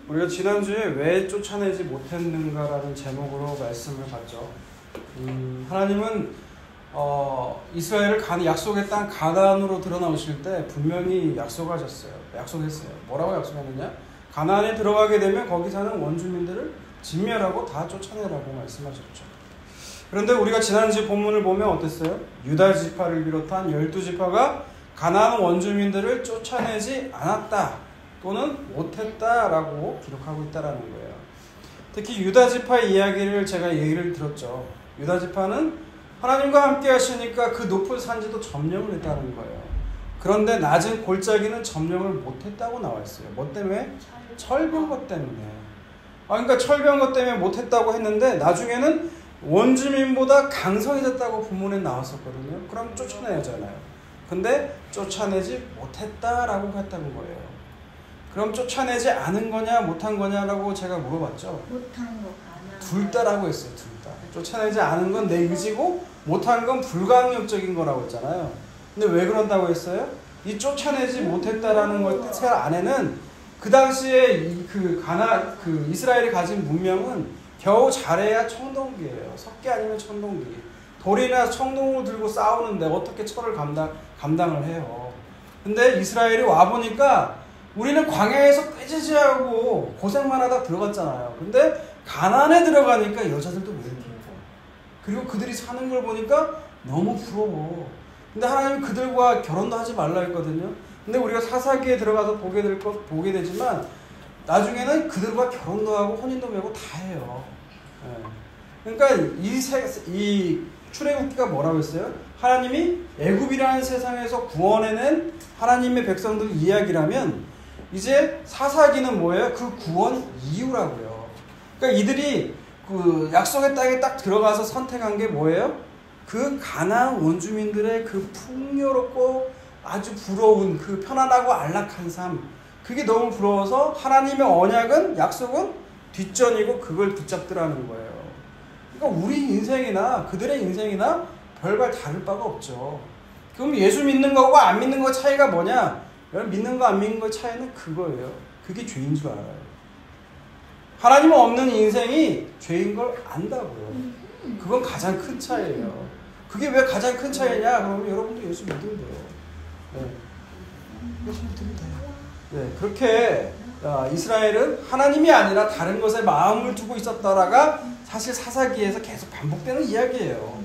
우리가 지난주에 왜 쫓아내지 못했는가라는 제목으로 말씀을 봤죠. 하나님은 이스라엘을 약속의 땅 가나안으로 들어나오실 때 분명히 약속했어요. 뭐라고 약속했느냐? 가나안에 들어가게 되면 거기 사는 원주민들을 진멸하고 다 쫓아내라고 말씀하셨죠. 그런데 우리가 지난주 본문을 보면 어땠어요? 유다 지파를 비롯한 12지파가 가나안 원주민들을 쫓아내지 않았다 또는 못했다라고 기록하고 있다라는 거예요. 특히 유다 지파의 이야기를 제가 얘기를 들었죠. 유다 지파는 하나님과 함께 하시니까 그 높은 산지도 점령을 했다는 거예요. 그런데 낮은 골짜기는 점령을 못했다고 나와 있어요. 뭐 때문에? 철병거 때문에. 그러니까 철병거 때문에 못했다고 했는데 나중에는 원주민보다 강성해졌다고 본문에 나왔었거든요. 그럼 쫓아내야 하잖아요. 근데 쫓아내지 못했다라고 했다는 거예요. 그럼 쫓아내지 않은 거냐 못한 거냐라고 제가 물어봤죠. 못한 거 둘 다라고 했어요. 둘 다. 쫓아내지 않은 건 내 의지고 못한 건 불가항력적인 거라고 했잖아요. 근데 왜 그런다고 했어요? 이 쫓아내지 못했다라는 것 뜻의 안에는 그 당시에 그 이스라엘이 가진 문명은 겨우 잘해야 청동기예요. 석기 아니면 청동기. 돌이나 청동을 들고 싸우는데 어떻게 철을 감당을 해요. 근데 이스라엘이 와보니까 우리는 광야에서 꾀지지하고 고생만 하다 들어갔잖아요. 근데 가나안에 들어가니까 여자들도 왜 이렇게 예뻐. 그리고 그들이 사는 걸 보니까 너무 부러워. 근데 하나님은 그들과 결혼도 하지 말라 했거든요. 근데 우리가 사사기에 들어가서 보게 되지만 나중에는 그들과 결혼도 하고 혼인도 맺고 다 해요. 그러니까 이 출애굽기가 뭐라고 했어요? 하나님이 애굽이라는 세상에서 구원해낸 하나님의 백성들 이야기라면 이제 사사기는 뭐예요? 그 구원 이유라고요. 그러니까 이들이 그 약속의 땅에 딱 들어가서 선택한 게 뭐예요? 그 가나안 원주민들의 그 풍요롭고 아주 부러운 그 편안하고 안락한 삶, 그게 너무 부러워서 하나님의 언약은, 약속은 뒷전이고 그걸 붙잡더라는 거예요. 그러니까 우리 인생이나 그들의 인생이나 별반 다를 바가 없죠. 그럼 예수 믿는 거고 안 믿는 거 차이가 뭐냐? 믿는 거 안 믿는 거 차이는 그거예요. 그게 죄인 줄 알아요. 하나님 없는 인생이 죄인 걸 안다고요. 그건 가장 큰 차이예요. 그게 왜 가장 큰 차이냐? 그러면 여러분도 예수 믿으면 돼요. 예수 믿으면 돼요. 그렇게 이스라엘은 하나님이 아니라 다른 것에 마음을 두고 있었다라가 사실 사사기에서 계속 반복되는 이야기예요.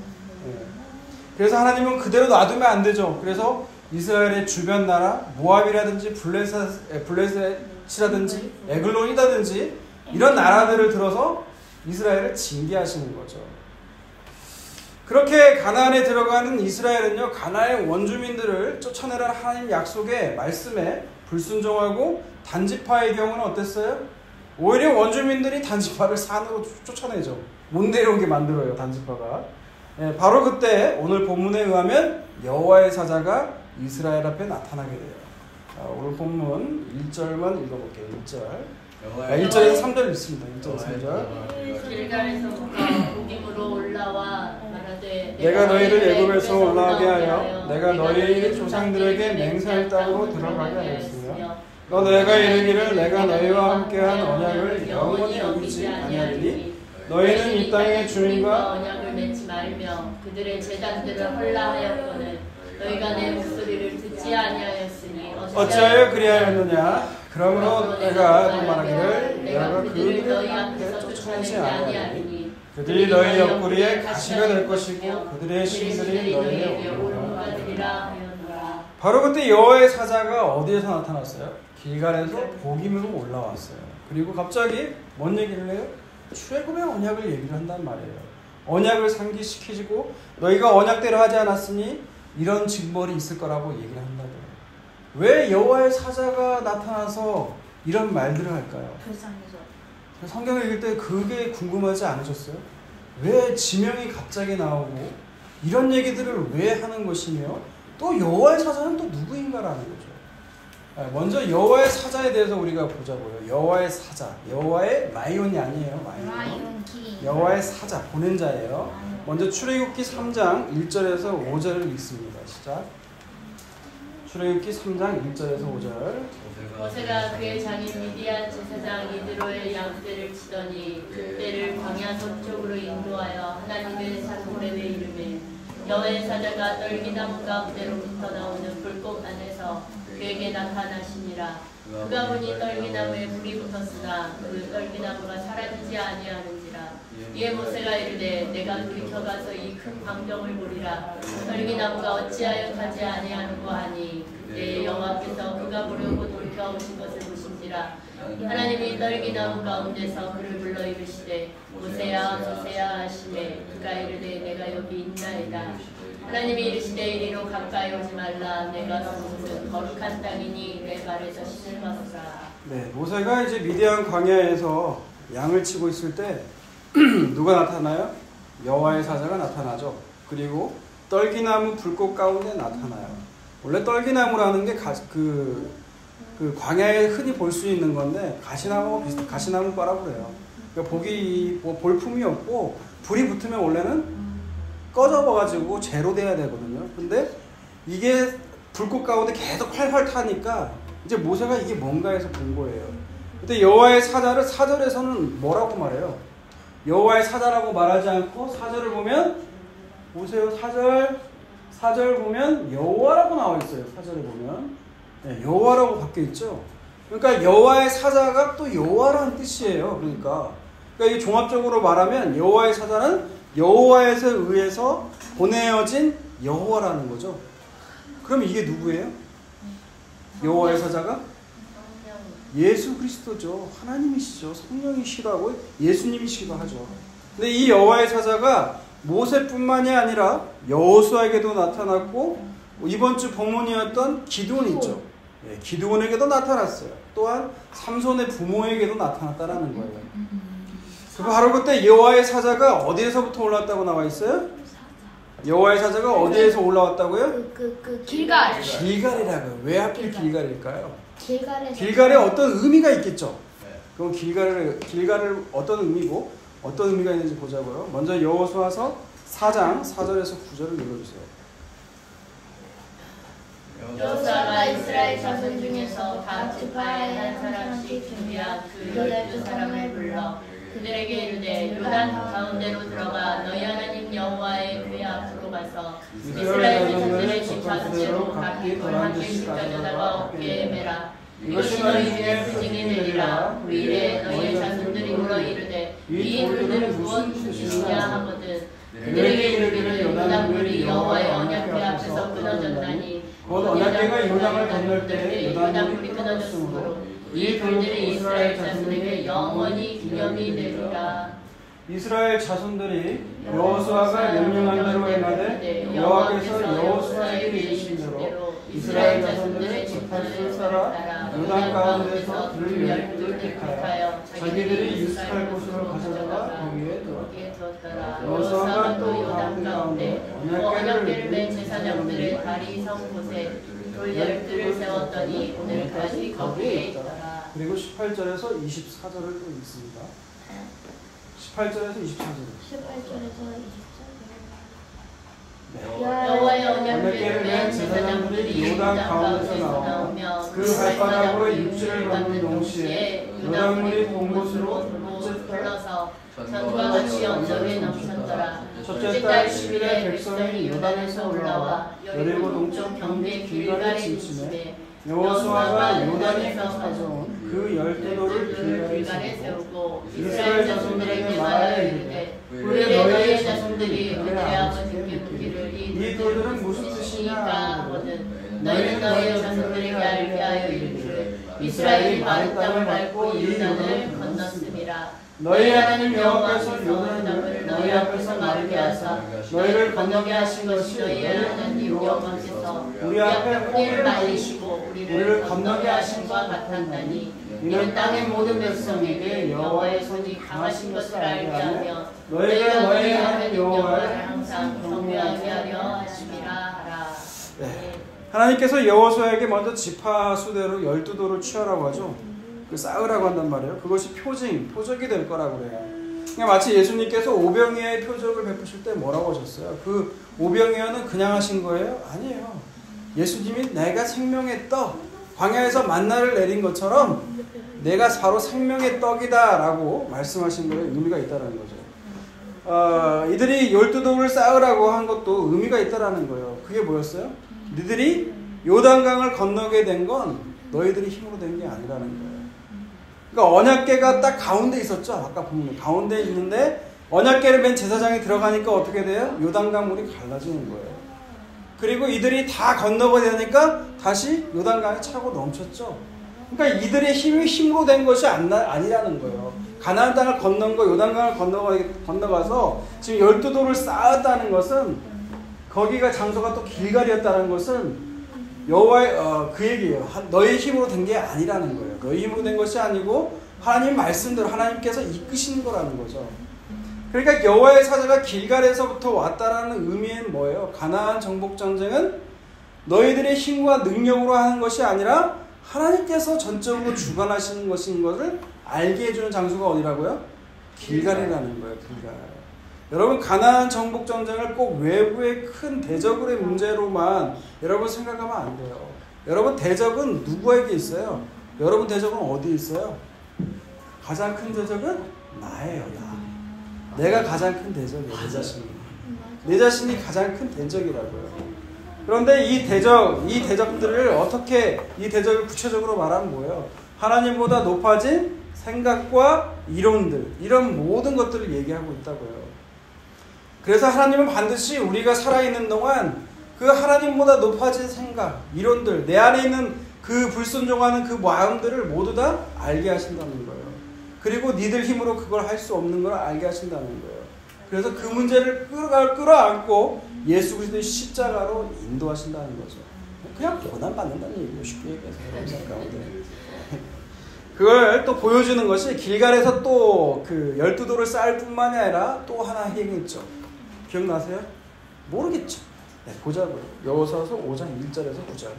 그래서 하나님은 그대로 놔두면 안 되죠. 그래서 이스라엘의 주변 나라 모압이라든지 블레셋이라든지 에글론이라든지 이런 나라들을 들어서 이스라엘을 징계하시는 거죠. 그렇게 가나안에 들어가는 이스라엘은요, 가나안의 원주민들을 쫓아내라는 하나님 약속의 말씀에 불순종하고 단지파의 경우는 어땠어요? 오히려 원주민들이 단지파를 산으로 쫓아내죠. 못 내려오게 만들어요, 단지파가. 바로 그때 오늘 본문에 의하면 여호와의 사자가 이스라엘 앞에 나타나게 돼요. 오늘 본문 1절만 읽어볼게요. 1절에서 3절 있습니다. 1절 3절. 길갈에서부터 복임으로 올라와 말하되 내가 너희를 애굽에서 올라가게 하여 내가 너희 조상들에게 맹세할 땅으로 들어가게 하였으며 너 내가 이르기를 내가 너희와 함께한 언약을 영원히 여기지 아니하리니 너희는 이 땅의 주민과 언약을 맺지 말며 그들의 제단들을 헐라하였거늘 너희가 내 목소리를 듣지 아니하였으니 어찌하여 그리하였느냐? 그러므로 내가 또 말하기를 내가 그들을 너희 앞에서 쫓아내지 아니하리니 그들이 너희 옆구리에 가시가 될 것이고 그들의 신들이 너희의 오르막이 되리라 하였노라. 바로 그때 여호와의 사자가 어디에서 나타났어요? 길갈에서 복임으로 올라왔어요. 그리고 갑자기 뭔 얘기를 해요? 출애굽의 언약을 얘기를 한단 말이에요. 언약을 상기시키고 너희가 언약대로 하지 않았으니 이런 징벌이 있을 거라고 얘기를 한다고요. 왜 여호와의 사자가 나타나서 이런 말들을 할까요? 불쌍해서. 성경을 읽을 때 그게 궁금하지 않으셨어요? 왜 지명이 갑자기 나오고 이런 얘기들을 왜 하는 것이며 또 여호와의 사자는 또 누구인가라는 거죠. 먼저 여호와의 사자에 대해서 우리가 보자고요. 여호와의 사자, 여호와의 라이온이 아니에요. 라이온. 여호와의 사자, 보낸 자예요. 먼저 출애굽기 3장 1절에서 5절을 읽습니다. 시작. 출애굽기 3장 1절에서 5절. 모세가 그의 장인 미디안 제사장 이드로의 양떼를 치더니 그때를 광야 서쪽으로 인도하여 하나님의 산 호렙에 이르매 여호와의 사자가 떨기나무 가운데로부터 나오는 불꽃 안에서 그에게 나타나시니라. 그가 보니 떨기나무에 불이 붙었으나 그 떨기나무가 사라지지 아니하는지라. 이에 모세가 이르되 내가 돌이켜가서 이 큰 광경을 보리라. 떨기나무가 어찌하여 타지 아니하는고 하니 그때 여호와께서 그가 보려고 돌이켜 오신 것을 보신지라. 하나님이 떨기나무 가운데서 그를 불러 이르시되 모세야 모세야 하시매 그가 이르되 내가 여기 있나이다. 하나님이 이르시되 이리로 가까이 오지 말라. 내가 선 곳은 거룩한 땅이니 내 발에서 신을 벗어라. 네, 모세가 이제 미디안 광야에서 양을 치고 있을 때 누가 나타나요? 여호와의 사자가 나타나죠. 그리고 떨기나무 불꽃 가운데 나타나요. 원래 떨기나무라는 게 그 광야에 흔히 볼 수 있는 건데 가시나무와 비슷, 가시나무과라고 그래요. 그러니까 보기 뭐 볼품이 없고 불이 붙으면 원래는 꺼져버가지고 재로 돼야 되거든요. 근데 이게 불꽃 가운데 계속 활활 타니까 이제 모세가 이게 뭔가 해서 본 거예요. 근데 여호와의 사자를 4절에서는 뭐라고 말해요? 여호와의 사자라고 말하지 않고 4절을 보면 보세요. 4절 보면 여호와라고 나와 있어요. 4절에 보면 네, 여호와라고 바뀌어 있죠. 그러니까 여호와의 사자가 또 여호와라는 뜻이에요. 그러니까 이 종합적으로 말하면 여호와의 사자는 여호와에서 의해서 보내어진 여호와라는 거죠. 그럼 이게 누구예요? 여호와의 사자가 예수 그리스도죠. 하나님이시죠. 성령이시기도 하고 예수님이시기도 하죠. 근데 이 여호와의 사자가 모세뿐만이 아니라 여호수아에게도 나타났고 이번 주 본문이었던 기드온 있죠. 예, 기드온에게도 나타났어요. 또한 삼손의 부모에게도 나타났다라는 거예요. 바로 그때 여호와의 사자가 어디에서부터 올라왔다고 나와 있어요? 여호와의 사자가 어디에서 올라왔다고요? 길갈. 길갈이라고요. 왜 하필 길갈일까요? 길갈에 길갈에 어떤 의미가 있겠죠. 그럼 길갈을 어떤 의미고 어떤 의미가 있는지 보자고요. 먼저 여호수아서 4장 4절에서 9절을 읽어주세요. 여호수아가 이스라엘 자손 중에서 각 지파에 한 사람씩 준비한 그 12사람을 불러 그들에게 이르되 요단 가운데로 들어가 너희 하나님 여호와의 궤 앞으로 가서 이스라엘 자손들의 집 전체로 각기 돌 한 개씩 가져다가 어깨에 매라. 이것이 너희의 표징이 되리라. 그 일에 너희의 자손들이 물어 이르되 이 돌들은 무엇 뜻이냐 하거든 그들에게 이르기를 요단 물이 여호와의 언약궤 앞에서 끊어졌나니 곧 언약궤가 요단을 건널 때 요단 물이 끊어졌으므로 이 돌들이 이스라엘 자손에게 영원히 기념이 되리라. 이스라엘 자손들이 여호수아가 명령한 대로 행하되 여호와께서 여호수아에게 이르신 대로 이스라엘 자손들의 집단을 따라 요단 가운데서 들 12를 택하여 자기들이 유숙할 곳으로 가져다가 거기에 두었더라. 여호수아가 또 요단 가운데 언약궤를 맨 제사장들의 다리 선 곳에 돌 12를 세웠더니 오늘까지 거기에 있더라. 그리고 18절에서 24절을 또 읽습니다. 18절에서 24절. 18절에서 여호와의 언약궤를 맨 제사장들이 요단 가운데서 나오며 그 발바닥으로 입술을 밟는 동시에 요단물이 본 곳으로 흘러서 전과 같이 언덕에 넘쳤더라. 첫째 달 10일에 백성이 요단에서 올라와 여리고 동쪽 경계 길갈에 진침해 여호수아가 요단에서 가져온 그 12돌을 길갈에 세우고 이스라엘 자손들에게 말하여 이르되 왜 너희의 자손들이 그들의 아버지께 묻기를 이 돌들은 무슨 뜻이냐 하거든 너희는 너희의 자손들에게 알게 하여 이르기를 이스라엘이 마른 땅을 밟고 이 요단을 건넜음이라. 너희 하나님 여호와께서 요단을 너희 앞에서 마르게 하사 너희를 건너게 하신 것이 너희 하나님 여호와께서 우리 앞에 홍해를 말리시고 우리를 건너게 하신 것 같았나니 이는 땅의 모든 백성에게 여호와의 손이 강하신 것을 알게 하며 너희가 너희 하나님 여호와를 항상 경배하게 하려 하심이라 하라. 네. 하나님께서 여호수아에게 먼저 지파 수대로 12돌을 취하라고 하죠. 그 쌓으라고 한단 말이에요. 그것이 표적이 될 거라고 그래요. 그러니까 마치 예수님께서 오병이어의 표적을 베푸실 때 뭐라고 하셨어요? 그 오병이어는 그냥 하신 거예요? 아니에요. 예수님이 내가 생명의 떡, 광야에서 만나를 내린 것처럼 내가 바로 생명의 떡이다 라고 말씀하신 거에 의미가 있다는 거죠. 이들이 12돌을 쌓으라고 한 것도 의미가 있다는 거예요. 그게 뭐였어요? 너희들이 요단강을 건너게 된 건 너희들이 힘으로 된 게 아니라는 거예요. 그러니까 언약궤가 딱 가운데 있었죠. 아까 보면 가운데 있는데 언약궤를 맨 제사장이 들어가니까 어떻게 돼요? 요단강 물이 갈라지는 거예요. 그리고 이들이 다 건너가야 되니까 다시 요단강이 차고 넘쳤죠. 그러니까 이들의 힘으로 된 것이 아니라는 거예요. 가나안 땅을 건넌 거, 요단강을 건너가서 지금 12돌을 쌓았다는 것은 거기가 장소가 또 길갈이었다는 것은 여호와의 그 얘기예요. 너의 힘으로 된 게 아니라는 거예요. 너의 힘으로 된 것이 아니고 하나님 말씀대로 하나님께서 이끄시는 거라는 거죠. 그러니까 여호와의 사자가 길갈에서부터 왔다라는 의미는 뭐예요? 가나안 정복 전쟁은 너희들의 힘과 능력으로 하는 것이 아니라 하나님께서 전적으로 주관하시는 것인 것을 알게 해주는 장소가 어디라고요? 길갈이라는 거예요. 길갈. 여러분 가나안 정복 전쟁을 꼭 외부의 큰 대적의 문제로만 여러분 생각하면 안 돼요. 여러분 대적은 누구에게 있어요? 여러분 대적은 어디에 있어요? 가장 큰 대적은 나예요. 내가 가장 큰 대적이에요. 내 자신이. 내 자신이 가장 큰 대적이라고요. 그런데 이 대적들을 어떻게 이 대적을 구체적으로 말하면 뭐예요? 하나님보다 높아진 생각과 이론들, 이런 모든 것들을 얘기하고 있다고요. 그래서 하나님은 반드시 우리가 살아있는 동안 그 하나님보다 높아진 생각, 이론들, 내 안에 있는 그 불순종하는 그 마음들을 모두 다 알게 하신다는 거예요. 그리고 니들 힘으로 그걸 할 수 없는 걸 알게 하신다는 거예요. 그래서 그 문제를 끌어안고 예수 그리스도의 십자가로 인도하신다는 거죠. 그냥 고난받는다는 얘기예요. 쉽게 얘기해서 여러분 가운데. 그걸 또 보여주는 것이 길갈에서 또 그 12돌을 쌓을 뿐만이 아니라 또 하나 행했죠. 기억나세요? 모르겠죠. 네, 보자고요. 여호수아서 5장 1절에서 9절.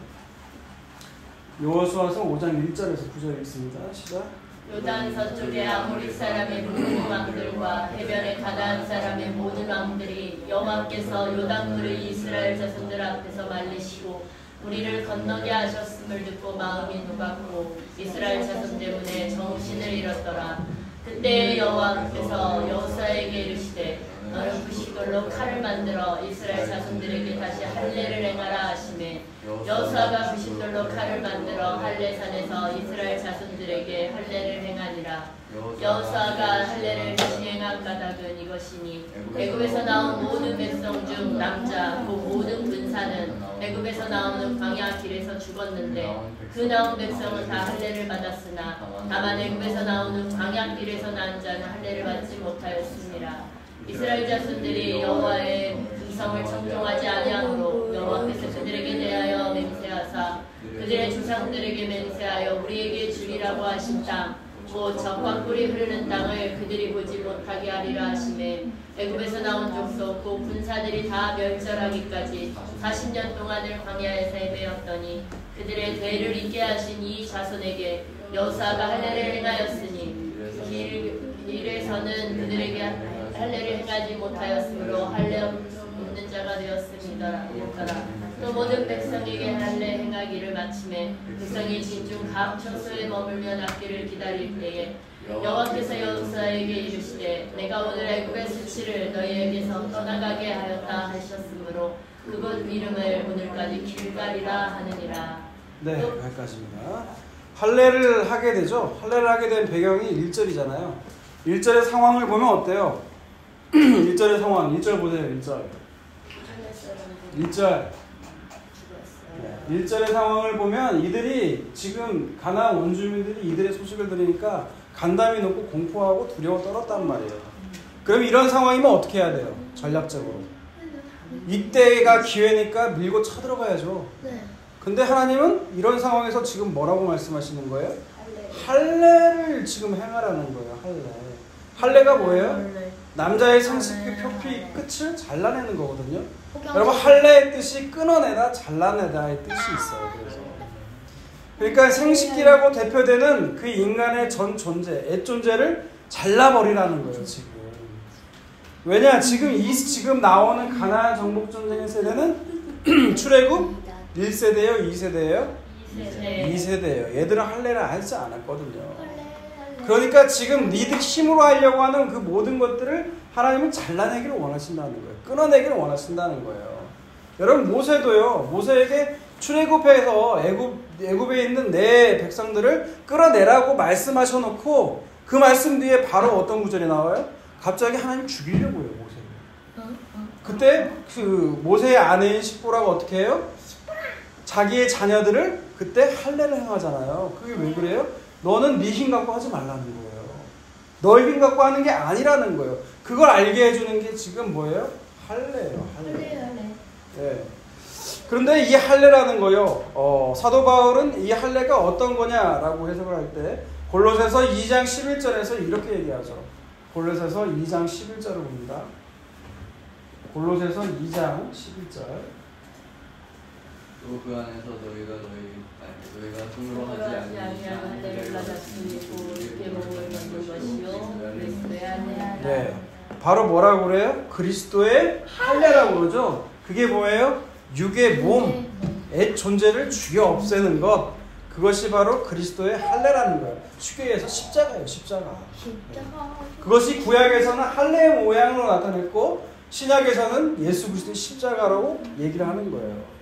여호수아서 5장 1절에서 9절 있습니다. 시작. 요단 서쪽의 아모리 사람의 모든 왕들과 해변의 가나안 사람의 모든 왕들이 여호와께서 요단물을 이스라엘 자손들 앞에서 말리시고 우리를 건너게 하셨음을 듣고 마음이 녹았고 이스라엘 자손 때문에 정신을 잃었더라. 그때 여호와께서 여호수아에게 이르시되 너는 부시걸로 칼을 만들어 이스라엘 자손들에게 다시 할례를 행하라 하시매 여호수아가 부시걸로 칼을 만들어 할례산에서 이스라엘 자손들에게 할례를 행하니라. 여호수아가 할례를 시행한 까닭은 이것이니 애굽에서 나온 모든 백성 중 남자 그 모든 군사는 애굽에서 나오는 광야 길에서 죽었는데 그 나온 백성은 다 할례를 받았으나 다만 애굽에서 나오는 광야 길에서 난 자는 할례를 받지 못하였습니다. 이스라엘 자손들이 여호와의 음성을 청종하지 아니하므로 여호와께서 그들에게 대하여 맹세하사 그들의 조상들에게 맹세하여 우리에게 주리라고 하신 땅 곧 젖과 꿀이 흐르는 땅을 그들이 보지 못하게 하리라 하시매 애굽에서 나온 족속 곧 군사들이 다 멸절하기까지 40년 동안을 광야에서 헤매었더니 그들의 대를 잇게 하신 이 자손에게 여호수아가 할례를 행하였으니 길에서는 그들에게 할례를 행하지 못하였으므로 할례 없는 자가 되었습니다. 또 모든 백성에게 할례 행하기를 마침에 백성이 진중 각 처소에 머물며 낫기를 기다릴 때에 여호와께서 여호수아에게 이르시되 내가 오늘 애굽의 수치를 너희에게서 떠나가게 하였다 하셨으므로 그곳 이름을 오늘까지 길갈이라 하느니라. 네, 여기까지입니다. 할례를 하게 되죠. 할례를 하게 된 배경이 1절이잖아요. 1절의 상황을 보면 어때요? 1절의 상황, 1절 보세요. 1절 1절의 상황을 보면 이들이 지금 가나안 원주민들이 이들의 소식을 들으니까 간담이 높고 공포하고 두려워 떨었단 말이에요. 그럼 이런 상황이면 어떻게 해야 돼요? 전략적으로 이때가 기회니까 밀고 쳐들어가야죠. 근데 하나님은 이런 상황에서 지금 뭐라고 말씀하시는 거예요? 할례를 지금 행하라는 거예요. 할례가 뭐예요? 남자의 상식의 표피 끝을 잘라내는 거거든요. 여러분 할례의 뜻이 끊어내다 잘라내다의 뜻이 있어요. 그러니까 생식기라고 대표되는 그 인간의 전 존재, 옛 존재를 잘라버리라는 거예요. 지금 왜냐? 지금 나오는 가나안 정복 전쟁의 세대는 출애굽 1세대예요? 2세대예요? 2세대. 2세대예요. 얘들은 할례를 하지 않았거든요. 그러니까 지금 니들 힘으로 하려고 하는 그 모든 것들을 하나님은 잘라내기를 원하신다는 거예요. 끊어내기를 원하신다는 거예요. 여러분 모세도요. 모세에게 출애굽해서 애굽에 있는 내 백성들을 끌어내라고 말씀하셔놓고 그 말씀 뒤에 바로 어떤 구절이 나와요? 갑자기 하나님 죽이려고요. 모세를. 그때 그 모세의 아내인 십보라가 어떻게 해요? 자기의 자녀들을 그때 할례를 행하잖아요. 그게 왜 그래요? 너는 네 힘 갖고 하지 말라는 거예요. 너의 힘 갖고 하는 게 아니라는 거예요. 그걸 알게 해주는 게 지금 뭐예요? 할례예요. 할례. 네. 그런데 이 할례라는 거요. 사도 바울은 이 할례가 어떤 거냐라고 해석을 할 때 골로새서 2장 11절에서 이렇게 얘기하죠. 골로새서 2장 11절을 봅니다. 골로새서 2장 11절. 또 그 안에서 너희가 손으로 하지 아니한 할례를 받았으리고 계몽을 만든 것이요 그리스도의 할례. 네, 바로 뭐라고 그래요? 그리스도의 할례라고 그러죠. 그게 뭐예요? 육의 몸의 존재를 죽여 없애는 것. 그것이 바로 그리스도의 할례라는 거예요. 쉽게 얘기해서 십자가예요. 십자가. 그것이 구약에서는 할례의 모양으로 나타냈고 신약에서는 예수 그리스도의 십자가라고 얘기를 하는 거예요.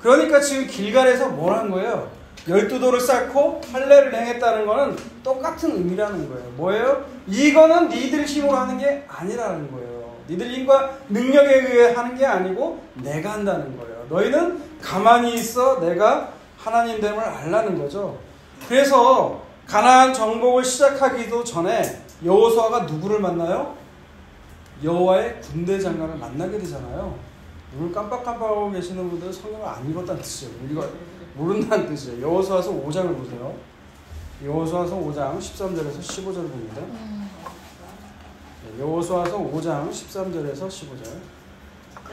그러니까 지금 길갈에서 뭘 한 거예요? 12돌을 쌓고 할례를 행했다는 거는 똑같은 의미라는 거예요. 뭐예요? 이거는 니들 힘으로 하는 게 아니라는 거예요. 니들 힘과 능력에 의해 하는 게 아니고 내가 한다는 거예요. 너희는 가만히 있어 내가 하나님됨을 알라는 거죠. 그래서 가나안 정복을 시작하기도 전에 여호수아가 누구를 만나요? 여호와의 군대 장관을 만나게 되잖아요. 눈을 깜빡깜빡하고 계시는 분들은 성경을 안 읽었다는 뜻이에요. 우리가 모른다는 뜻이에요. 여호수아서 5장을 보세요. 여호수아서 5장 13절에서 15절을 봅니다. 여호수아서 5장 13절에서 15절.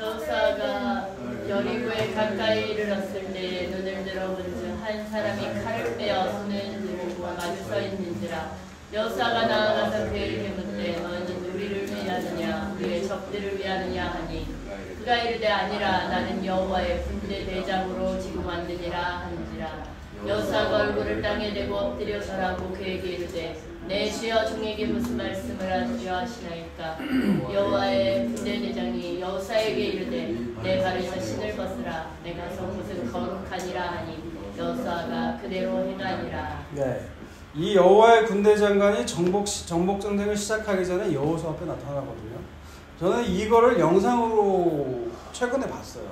여호수아가 여리고에 가까이 이르렀을 때 눈을 들어본즉 한 사람이 칼을 빼어 손에 들고 마주 서 있는지라. 여호수아가 나아가서 그에게 묻되 너는 우리를 위하느냐 우리의 적들을 위하느냐 하니 그가 이르되 아니라 나는 여호와의 군대 대장으로 지금 왔느니라 한지라. 여호수아가 얼굴을 땅에 대고 엎드려 절하고 그에게 이르되 내 주여 종에게 무슨 말씀을 하시려 하시나이까. 여호와의 군대 대장이 여호수아에게 이르되 내 발에서 신을 벗으라. 내가 속옷은 거룩하니라 하니 여호수아가 그대로 행하니라. 네. 이 여호와의 군대 장관이 정복 전쟁을 시작하기 전에 여호수아 앞에 나타나거든요. 저는 이거를 영상으로 최근에 봤어요.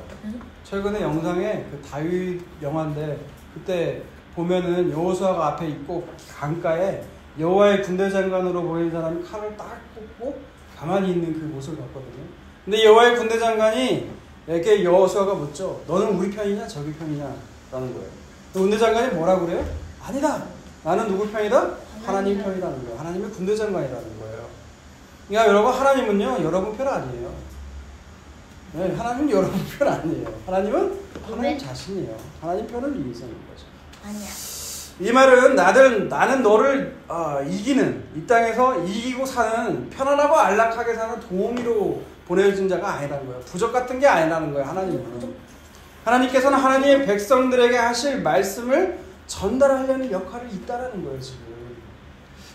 최근에 영상에 그 다윗 영화인데 그때 보면은 여호수아가 앞에 있고 강가에 여호와의 군대 장관으로 보이는 사람이 칼을 딱 꽂고 가만히 있는 그 모습을 봤거든요. 근데 여호와의 군대 장관이 이렇게 여호수아가 묻죠. 너는 우리 편이냐 저기 편이냐 라는 거예요. 군대 장관이 뭐라고 그래요? 아니다. 나는 누구 편이다? 하나님 편이라는 거예요. 하나님의 군대 장관이라는 거예요. 그러니까 여러분 하나님은요 여러분 편 아니에요. 네, 하나님은 여러분 편 아니에요. 하나님은 하나님 자신이에요. 하나님 편을 위해서 있는 거죠. 아니야. 이 말은 나는 너를 이기는 이 땅에서 이기고 사는 편안하고 안락하게 사는 도우미로 보내준 자가 아니라는 거예요. 부적 같은 게 아니라는 거예요. 하나님은. 하나님께서는 하나님의 백성들에게 하실 말씀을 전달하려는 역할이 있다라는 거예요. 지금.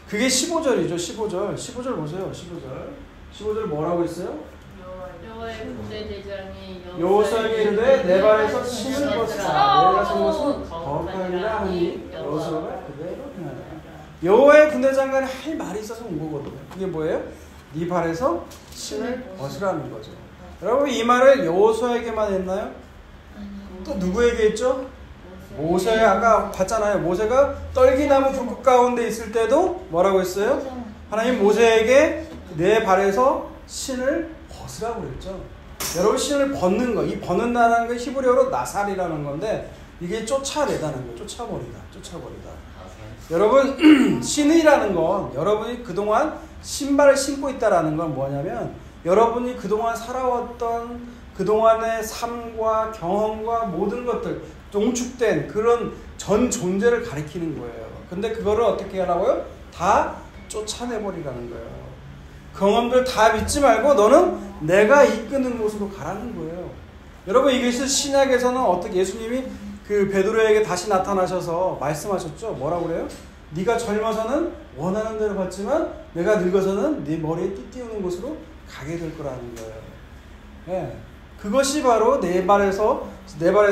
그게 15절이죠. 15절 보세요. 15절 뭐라고 했어요? 여호와의 군대 대장이 여호수아에게 이르되 내 발에서 신을 벗으라. 내가 속옷은 거룩하니라 하니 여호수아가 그대로 행하라. 여호와의 군대 장관이 할 말이 있어서 온 거거든요. 그게 뭐예요? 네 발에서 신을 벗으라는 거죠. 여러분 이 말을 여호수아에게만 했나요? 또 누구에게 했죠? 모세 아까 봤잖아요. 모세가 떨기나무 불꽃 가운데 있을 때도 뭐라고 했어요? 하나님 모세에게 내 발에서 신을 벗으라고 그랬죠. 여러분 신을 벗는 거, 이 벗는다는 게 히브리어로 나살이라는 건데 이게 쫓아내다는 거예요. 쫓아버리다. 여러분 신이라는 건 여러분이 그동안 신발을 신고 있다라는 건 뭐냐면 여러분이 그동안 살아왔던 그동안의 삶과 경험과 모든 것들 농축된 그런 전 존재를 가리키는 거예요. 근데 그거를 어떻게 하라고요? 다 쫓아내버리라는 거예요. 경험들 다 믿지 말고 너는 내가 이끄는 곳으로 가라는 거예요. 여러분 이것이 신약에서는 어떻게 예수님이 그 베드로에게 다시 나타나셔서 말씀하셨죠. 뭐라고 그래요? 네가 젊어서는 원하는 대로 받지만 내가 늙어서는 네 머리에 띠 띄우는 곳으로 가게 될 거라는 거예요. 예. 그것이 바로 내 발에서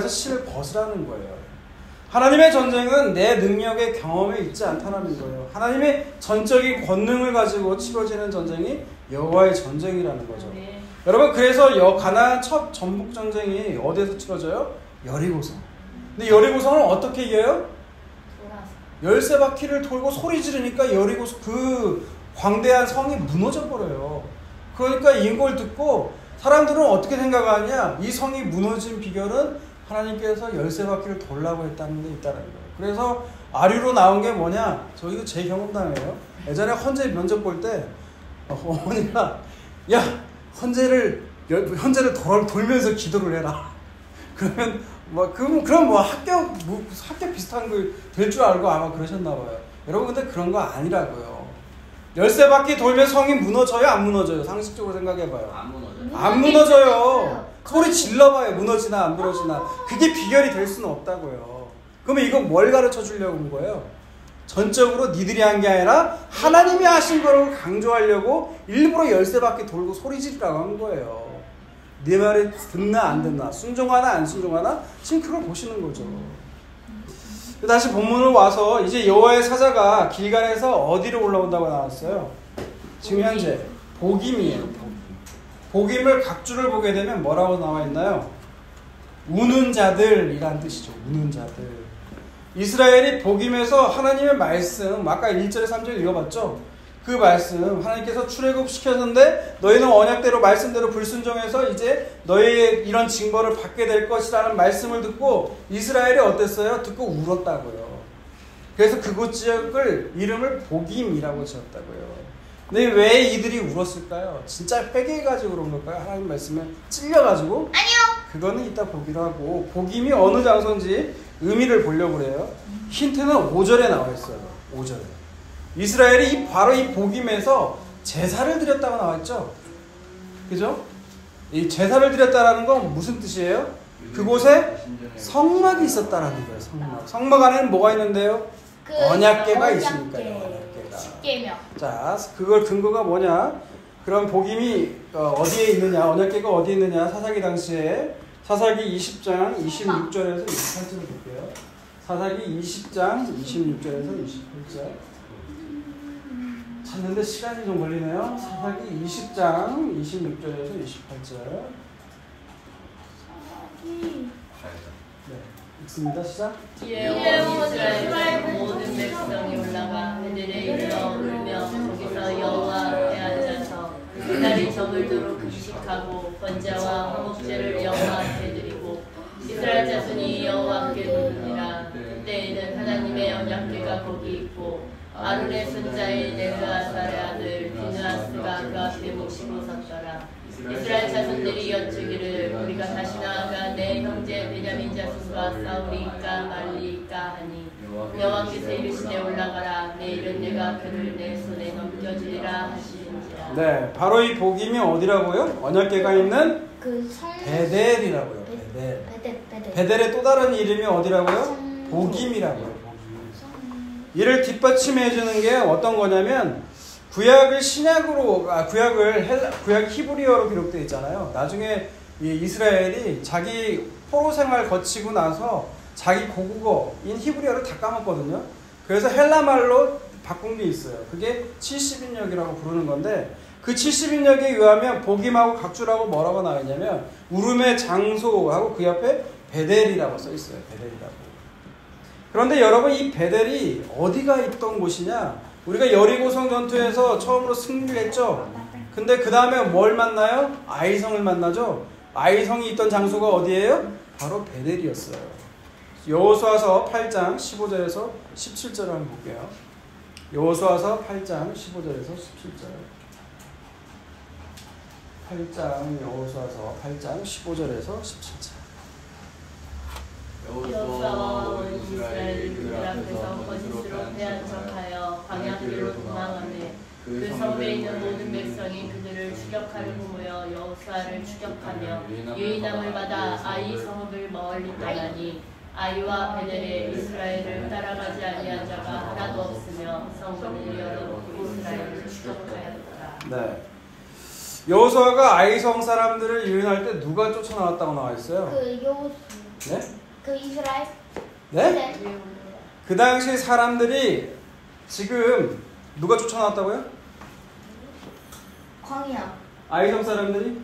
실을 벗으라는 거예요. 하나님의 전쟁은 내 능력의 경험에 있지 않다는 거예요. 하나님의 전적인 권능을 가지고 치러지는 전쟁이 여호와의 전쟁이라는 거죠. 네. 여러분 그래서 가나안 첫 전복 전쟁이 어디에서 치러져요? 여리고성. 근데 여리고성을 어떻게 이겨요? 돌아서. 13바퀴를 돌고 소리 지르니까 여리고성 그 광대한 성이 무너져 버려요. 그러니까 이걸 듣고 사람들은 어떻게 생각하냐? 이 성이 무너진 비결은 하나님께서 13바퀴를 돌라고 했다는 데 있다는 거예요. 그래서 아류로 나온 게 뭐냐? 저희도 제 경험담이에요. 예전에 헌재 면접 볼 때 어머니가 야 헌재를 돌면서 기도를 해라. 그러면 그럼 학교 비슷한 거 될 줄 알고 아마 그러셨나 봐요. 여러분 근데 그런 거 아니라고요. 13바퀴 돌면 성이 무너져요? 안 무너져요? 상식적으로 생각해봐요. 안 무너져요. 소리 질러봐요. 무너지나 안 무너지나. 그게 비결이 될 수는 없다고요. 그러면 이건 뭘 가르쳐 주려고 온 거예요? 전적으로 니들이 한 게 아니라 하나님이 하신 거를 강조하려고 일부러 13바퀴 돌고 소리 지르라고 한 거예요. 네 말이 듣나 안 듣나, 순종하나 안 순종하나, 지금 그걸 보시는 거죠. 다시 본문을 와서 이제 여호와의 사자가 길갈에서 어디로 올라온다고 나왔어요? 지금 현재 복임이에요. 복임을 각주를 보게 되면 뭐라고 나와 있나요? 우는 자들이란 뜻이죠. 우는 자들. 이스라엘이 복임에서 하나님의 말씀, 아까 1절에 3절 읽어봤죠? 그 말씀 하나님께서 출애굽시켰는데 너희는 언약대로 말씀대로 불순종해서 이제 너희의 이런 징벌을 받게 될 것이라는 말씀을 듣고 이스라엘이 어땠어요? 듣고 울었다고요. 그래서 그곳 지역을 이름을 복임이라고 지었다고요. 근데 왜 이들이 울었을까요? 진짜 회개해가지고 그런 걸까요? 하나님 말씀에 찔려가지고? 아니요. 그거는 이따 보기로 하고 복임이 어느 장소인지 의미를 보려고 그래요. 힌트는 5절에 나와 있어요. 5절에. 이스라엘이 바로 이 복임에서 제사를 드렸다고 나왔죠. 그죠? 이 제사를 드렸다라는 건 무슨 뜻이에요? 그곳에 성막이 있었다라는 거예요. 성막. 성막 안에는 뭐가 있는데요? 그 언약궤가 있으니까요. 언약궤가. 십계명. 자, 그걸 근거가 뭐냐? 그럼 복임이 어디에 있느냐? 언약궤가 어디에 있느냐? 사사기 당시에 사사기 20장 26절에서 28절을 볼게요. 사사기 20장 26절에서 28절. 찾는데 시간이 좀 걸리네요. 사사기 20장 26절에서 28절. 네, 읽습니다. 시작. 이에 온 이스라엘 모든 백성이 올라가 베델에 이르러 울며 거기서 여호와 앞에 앉아서 그날이 저물도록 금식하고 번제와 화목제를 여호와 앞에 드리고 이스라엘 자손이 여호와께 부르니라. 그때에는 하나님의 언약궤가 거기 있고 아론의 손자인 엘르아살의 아들 비느하스가 그 앞에 모시고 섰더라. 이스라엘 자손들이 여쭈기를 우리가 다시 나아가 내 형제 베냐민 자손과 싸우리까 말리까 하니 여호와께서 이르시되 올라가라. 내일은 내가 그를 내 손에 넘겨주리라 하시는지라. 네, 바로 이 복임이 어디라고요? 언약궤가 있는 그 베델이라고요. 베델. 베델의 또 다른 이름이 어디라고요? 복임이라고요. 이를 뒷받침해 주는 게 어떤 거냐면 구약을 신약으로 구약 히브리어로 기록되어 있잖아요. 나중에 이 이스라엘이 자기 포로 생활 거치고 나서 자기 고국어인 히브리어를 다 까먹거든요. 그래서 헬라말로 바꾼 게 있어요. 그게 70인역이라고 부르는 건데 그 70인역에 의하면 복임하고 각주라고 뭐라고 나와 있냐면 울음의 장소하고 그 옆에 베델이라고 써 있어요. 베델이라고. 그런데 여러분 이 베델이 어디가 있던 곳이냐? 우리가 여리고성 전투에서 처음으로 승리를 했죠. 근데 그 다음에 뭘 만나요? 아이성을 만나죠. 아이성이 있던 장소가 어디예요? 바로 베델이었어요. 여호수아서 8장 15절에서 17절을 한번 볼게요. 여호수아서 8장 15절에서 17절. 8장 여호수아서 8장 15절에서 17절. 여호수아와 온 이스라엘이 그들 앞에서 거짓으로 패한 척하여 광야길로 도망하매 그 성읍에 있는 모든 백성이 그들을 추격하려 모여 여호수아를 추격하며 유인함을 받아 아이 성읍을 멀리 떠나니 아이와 베델에 이스라엘을 따라가지 아니한 자가 하나도 없으며 성문을 열어놓고 이스라엘을 추격하였더라. 네. 여호수아가 아이성 사람들을 유인할 때 누가 쫓아나왔다고 나와 있어요? 그 여호수. 네? 그 이스라엘. 네? 그 당시 사람들이 지금 누가 쫓아나왔다고요? 광야. 아이성 사람들이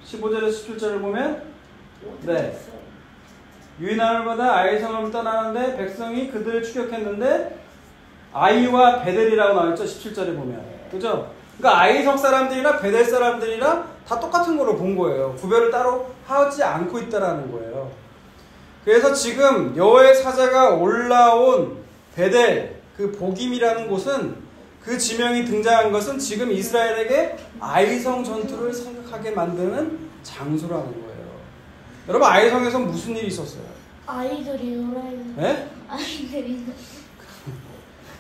15절에서 17절을 보면 네. 유인함을 받아 아이성을 떠나는데 백성이 그들을 추격했는데 아이와 베델이라고 나와있죠. 17절에 보면. 그죠? 그러니까 아이성 사람들이나 베델 사람들이나 다 똑같은 거로 본 거예요. 구별을 따로 하지 않고 있다라는 거예요. 그래서 지금 여호와의 사자가 올라온 베델 그 보김이라는 곳은 그 지명이 등장한 것은 지금 이스라엘에게 아이성 전투를 생각하게 만드는 장소라는 거예요. 여러분 아이성에서 무슨 일이 있었어요? 아이들이 놀아요. 네? 아이들이.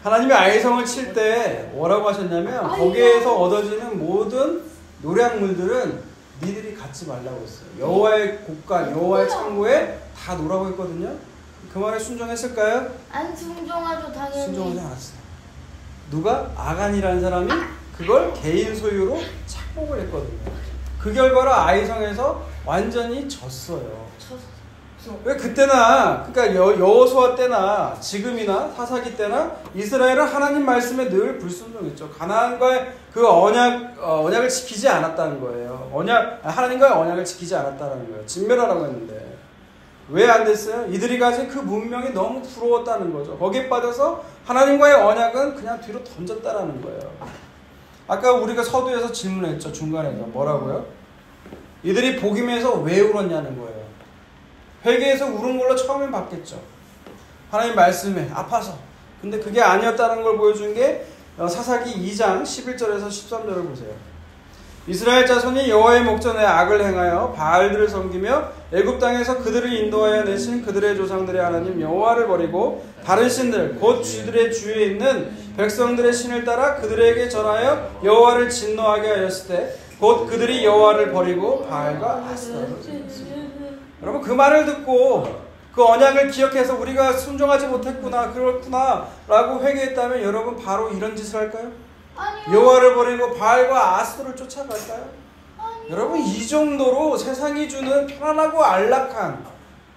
하나님이 아이성을 칠 때 뭐라고 하셨냐면 거기에서 얻어지는 모든 노량물들은 니들이 갖지 말라고 했어요. 여호와의 곳간, 여호와의 창고에 다 놓으라고 했거든요. 그 말에 순종했을까요? 안 순종하죠 당연히. 순종하지 않았어요. 누가? 아간이라는 사람이 그걸 개인 소유로 착복을 했거든요. 그 결과로 아이성에서 완전히 졌어요. 왜 그때나 그러니까 여호수아 때나 지금이나 사사기 때나 이스라엘은 하나님 말씀에 늘 불순종했죠. 가나안과의 그 언약을 지키지 않았다는 거예요. 하나님과의 언약을 지키지 않았다는 거예요. 진멸하라고 했는데 왜 안 됐어요? 이들이 가진 그 문명이 너무 부러웠다는 거죠. 거기에 빠져서 하나님과의 언약은 그냥 뒤로 던졌다라는 거예요. 아까 우리가 서두에서 질문했죠. 중간에서 뭐라고요? 이들이 복임에서 왜 울었냐는 거예요. 회개에서 우는 걸로 처음엔 봤겠죠. 하나님 말씀에 아파서. 근데 그게 아니었다는 걸 보여준 게 사사기 2장 11절에서 13절을 보세요. 이스라엘 자손이 여호와의 목전에 악을 행하여 바알들을 섬기며 애굽 땅에서 그들을 인도하여 내신 그들의 조상들의 하나님 여호와를 버리고 다른 신들 곧 쥐들의 주위에 있는 백성들의 신을 따라 그들에게 절하여 여호와를 진노하게 하였을 때 곧 그들이 여호와를 버리고 바알과 아스타로를 섬겼습니다. 여러분 그 말을 듣고 그 언약을 기억해서 우리가 순종하지 못했구나 그렇구나 라고 회개했다면 여러분 바로 이런 짓을 할까요? 아니요. 여호와를 버리고 바알과 아스토를 쫓아갈까요? 아니요. 여러분 이 정도로 세상이 주는 편안하고 안락한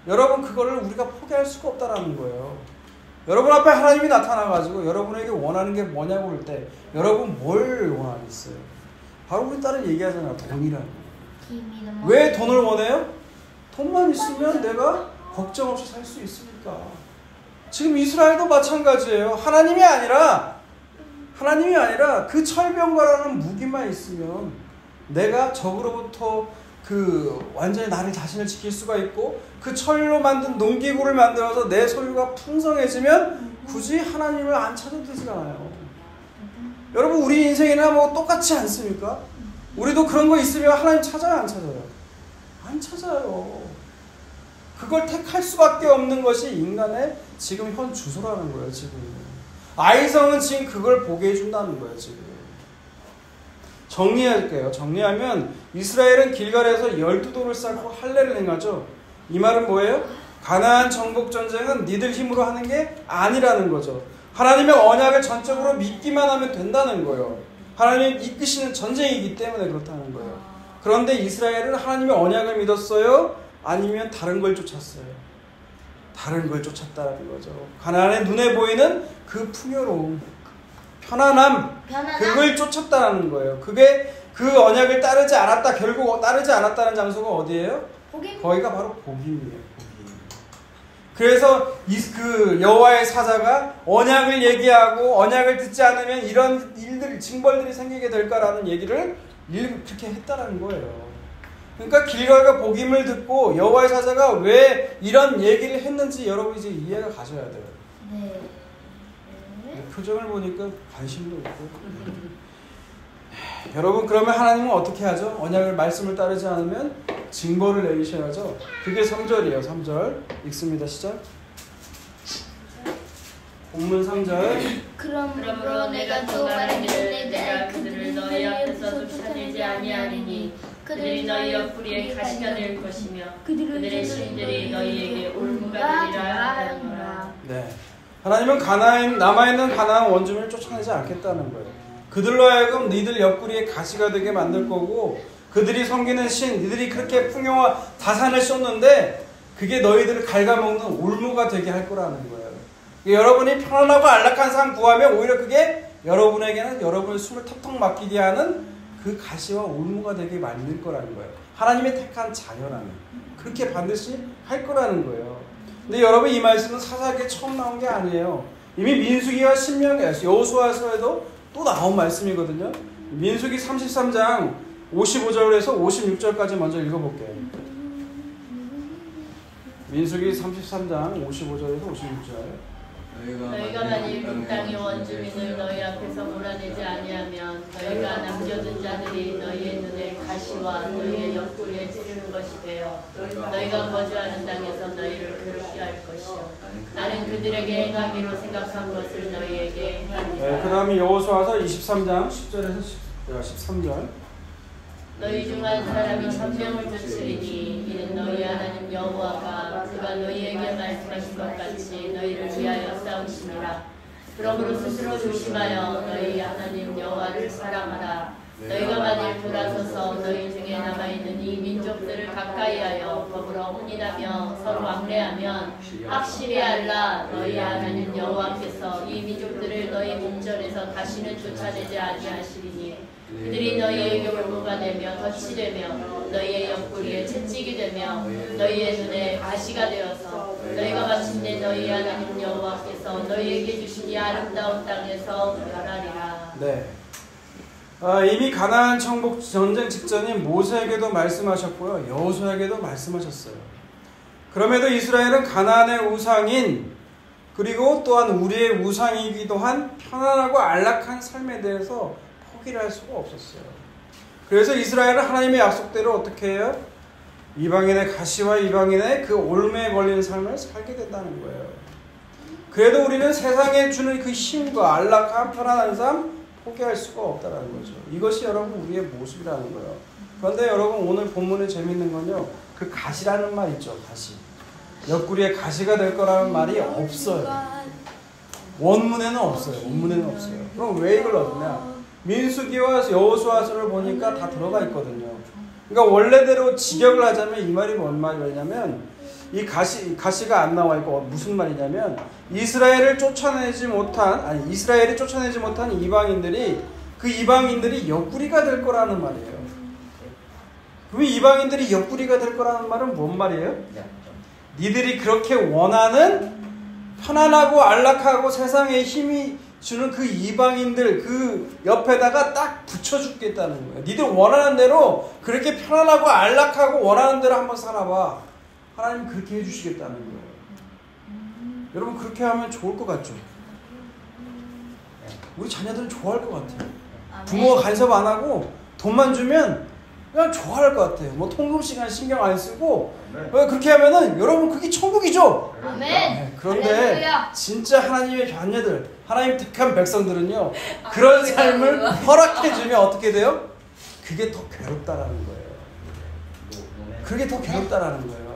여러분 그거를 우리가 포기할 수가 없다라는 거예요. 여러분 앞에 하나님이 나타나가지고 여러분에게 원하는 게 뭐냐고 할 때 여러분 뭘 원하겠어요? 바로 우리 딸은 얘기하잖아요. 돈이라고. 왜 돈을 원해요? 돈만 있으면 내가 걱정 없이 살 수 있으니까. 지금 이스라엘도 마찬가지예요. 하나님이 아니라 그 철병과라는 무기만 있으면 내가 적으로부터 완전히 나를 자신을 지킬 수가 있고 그 철로 만든 농기구를 만들어서 내 소유가 풍성해지면 굳이 하나님을 안 찾아도 되지가 않아요. 여러분 우리 인생이나 뭐 똑같지 않습니까? 우리도 그런 거 있으면 하나님 찾아요 안 찾아요? 안 찾아요. 그걸 택할 수밖에 없는 것이 인간의 지금 현 주소라는 거예요. 지금 아이성은 지금 그걸 보게 해준다는 거예요. 지금 정리할게요. 정리하면 이스라엘은 길갈에서 12돌을 쌓고 할례를 행하죠. 이 말은 뭐예요? 가나안 정복 전쟁은 니들 힘으로 하는 게 아니라는 거죠. 하나님의 언약을 전적으로 믿기만 하면 된다는 거예요. 하나님이 이끄시는 전쟁이기 때문에 그렇다는 거예요. 그런데 이스라엘은 하나님의 언약을 믿었어요? 아니면 다른 걸 쫓았어요? 다른 걸 쫓았다는 거죠. 가나안의 눈에 보이는 그 풍요로움, 편안함, 그걸 쫓았다는 거예요. 그게 그 언약을 따르지 않았다, 결국 따르지 않았다는 장소가 어디예요? 복임? 거기가 바로 복임이에요. 그래서 그 여호와의 사자가 언약을 얘기하고 언약을 듣지 않으면 이런 일들, 징벌들이 생기게 될까라는 얘기를 그렇게 했다라는 거예요. 그러니까 길갈과 복임을 듣고 여호와의 사자가 왜 이런 얘기를 했는지 여러분 이제 이해가 가셔야 돼요. 네. 표정을 보니까 관심도 있고. 여러분 그러면 하나님은 어떻게 하죠? 언약을 말씀을 따르지 않으면 징벌을 내리셔야죠. 그게 3절이에요. 3절 읽습니다. 시작. 본문 3절. 그러므로 내가 또 말하기를 내가 그들이 너희 옆구리에 가시가 될 것이며 그들의 신들이 너희에게 올무가 되리라 하였노라. 네. 하나님은 남아있는 가나안 원주민을 쫓아내지 않겠다는 거예요. 그들로 하여금 너희들 옆구리에 가시가 되게 만들 거고, 그들이 섬기는 신, 너희들이 그렇게 풍요와 다산을 쏟는데 그게 너희들을 갉아먹는 올무가 되게 할 거라는 거예요. 여러분이 편안하고 안락한 삶 구하면 오히려 그게 여러분에게는 여러분의 숨을 턱턱 막히게 하는 그 가시와 올무가 되게 만들 거라는 거예요. 하나님의 택한 자녀라면 그렇게 반드시 할 거라는 거예요. 근데 여러분, 이 말씀은 사사기에 처음 나온 게 아니에요. 이미 민수기와 신명기, 여호수아서에도 또 나온 말씀이거든요. 민수기 33장 55절에서 56절까지 먼저 읽어볼게요. 민수기 33장 55절에서 56절. 너희가 만일 그 땅의 원주민을 너희 앞에서 몰아내지 아니하면 너희가 남겨둔 자들이 너희의 눈에 가시와 너희의 옆구리에 찌르는 것이 되어 너희가 거주하는 땅에서 너희를 괴롭게 할 것이요 나는 그들에게 행하기로 생각한 것을 너희에게 행하리라. 그 다음에 여호수아서 23장 10절에서 13절. 너희 중 한 사람이 1000명을 쫓으리니 이는 너희 하나님 여호와가 그가 너희에게 말씀하신 것 같이 너희를 위하여 싸우시니라. 그러므로 스스로 조심하여 너희 하나님 여호와를 사랑하라. 너희가 만일 돌아서서 너희 중에 남아있는 이 민족들을 가까이하여 더불어 혼인하며 서로 왕래하면 확실히 알라. 너희 하나님 여호와께서 이 민족들을 너희 목전에서 다시는 쫓아내지 아니하시리니 그들이 너희의 올무가 되며 덫이 되며 너희의 옆구리에 채찍이 되며 너희의 눈에 가시가 되어서 너희가 마침내 너희 하나님 여호와께서 너희에게 주신 이 아름다운 땅에서 멸하리라. 네. 이미 가나안 정복 전쟁 직전인 모세에게도 말씀하셨고요, 여호수아에게도 말씀하셨어요. 그럼에도 이스라엘은 가나안의 우상인, 그리고 또한 우리의 우상이기도 한 편안하고 안락한 삶에 대해서 포기를 할 수가 없었어요. 그래서 이스라엘은 하나님의 약속대로 어떻게 해요? 이방인의 가시와 이방인의 그 올무에 걸린 삶을 살게 된다는 거예요. 그래도 우리는 세상에 주는 그 힘과 안락한 편안한 삶 포기할 수가 없다는 거죠. 이것이 여러분 우리의 모습이라는 거예요. 그런데 여러분, 오늘 본문에 재밌는 건요, 그 가시라는 말 있죠. 가시. 옆구리에 가시가 될 거라는 말이 없어요. 원문에는 없어요. 원문에는 없어요. 그럼 왜 이걸 얻느냐? 민수기와 여호수아서를 보니까 다 들어가 있거든요. 그러니까 원래대로 직역을 하자면 이 말이 뭔 말이냐면, 이 가시가 안 나와 있고 무슨 말이냐면, 이스라엘이 쫓아내지 못한 이방인들이, 그 이방인들이 옆구리가 될 거라는 말이에요. 그럼 이방인들이 옆구리가 될 거라는 말은 뭔 말이에요? 니들이 그렇게 원하는 편안하고 안락하고 세상에 힘이 주는 그 이방인들 그 옆에다가 딱 붙여주겠다는 거예요. 니들 원하는 대로 그렇게 편안하고 안락하고 원하는 대로 한번 살아봐. 하나님 그렇게 해주시겠다는 거예요. 여러분, 그렇게 하면 좋을 것 같죠? 우리 자녀들은 좋아할 것 같아요. 부모가 간섭 안 하고 돈만 주면 그냥 좋아할 것 같아요. 뭐 통금 시간 신경 안 쓰고 그렇게 하면은 여러분 그게 천국이죠. 아멘. 네, 그런데 할렐루야. 진짜 하나님의 자녀들, 하나님 택한 백성들은요, 그런 삶을 허락해주면 어떻게 돼요? 그게 더 괴롭다라는 거예요. 그게 더 괴롭다라는 거예요.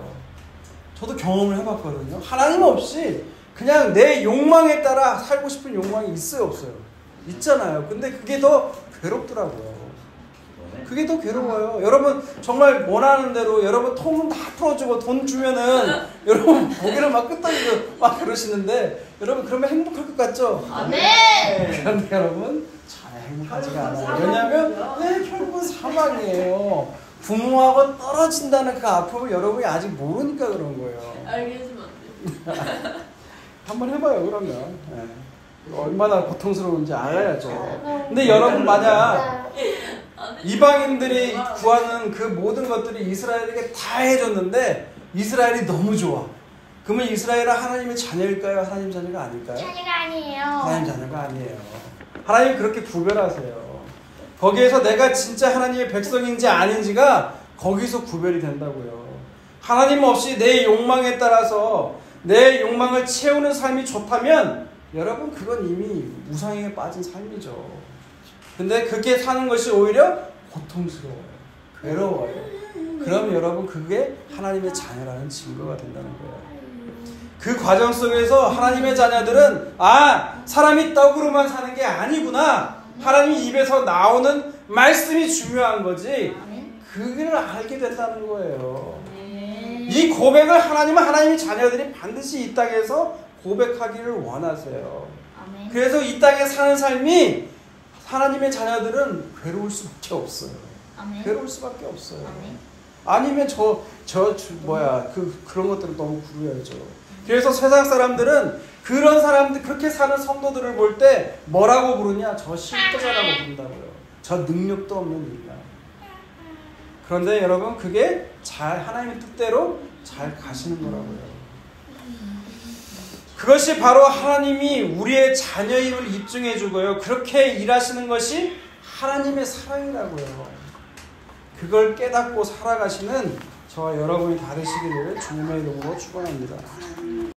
저도 경험을 해봤거든요. 하나님 없이 그냥 내 욕망에 따라 살고 싶은 욕망이 있어요, 없어요? 있잖아요. 근데 그게 더 괴롭더라고요. 그게 더 괴로워요. 여러분 정말 원하는 대로 여러분 통금 다 풀어주고 돈 주면은 여러분 고개를 막 끄덕이고 막 그러시는데, 여러분 그러면 행복할 것 같죠? 아멘. 네. 그런데 여러분 잘 행복하지가 않아요. 왜냐하면 결국은 사망이에요. 부모하고 떨어진다는 그 아픔을 여러분이 아직 모르니까 그런 거예요. 알게 해주면 안 돼. 한번 해봐요. 그러면 얼마나 고통스러운지 알아야죠. 근데 여러분, 만약 이방인들이 구하는 그 모든 것들이 이스라엘에게 다 해줬는데 이스라엘이 너무 좋아. 그러면 이스라엘은 하나님의 자녀일까요? 하나님 자녀가 아닐까요? 자녀가 아니에요. 하나님 자녀가 아니에요. 하나님 그렇게 구별하세요. 거기에서 내가 진짜 하나님의 백성인지 아닌지가 거기서 구별이 된다고요. 하나님 없이 내 욕망에 따라서 내 욕망을 채우는 삶이 좋다면 여러분 그건 이미 우상에 빠진 삶이죠. 근데 그렇게 사는 것이 오히려 고통스러워요. 외로워요. 그럼 여러분 그게 하나님의 자녀라는 증거가 된다는 거예요. 그 과정 속에서 하나님의 자녀들은 사람이 떡으로만 사는 게 아니구나. 하나님 입에서 나오는 말씀이 중요한 거지. 그걸 알게 된다는 거예요. 이 고백을 하나님의 자녀들이 반드시 이 땅에서 고백하기를 원하세요. 그래서 이 땅에 사는 삶이 하나님의 자녀들은 괴로울 수밖에 없어요. 괴로울 수밖에 없어요. 아니면 그런 것들은 너무 구려야죠. 그래서 세상 사람들은 그런 사람들, 그렇게 사는 성도들을 볼 때 뭐라고 부르냐? 저 실패자라고 부른다고요. 저 능력도 없는 인간. 그런데 여러분, 그게 하나님의 뜻대로 잘 가시는 거라고요. 그것이 바로 하나님이 우리의 자녀임을 입증해 주고요. 그렇게 일하시는 것이 하나님의 사랑이라고요. 그걸 깨닫고 살아가시는 저와 여러분이 다 되시기를 주님의 이름으로 축원합니다.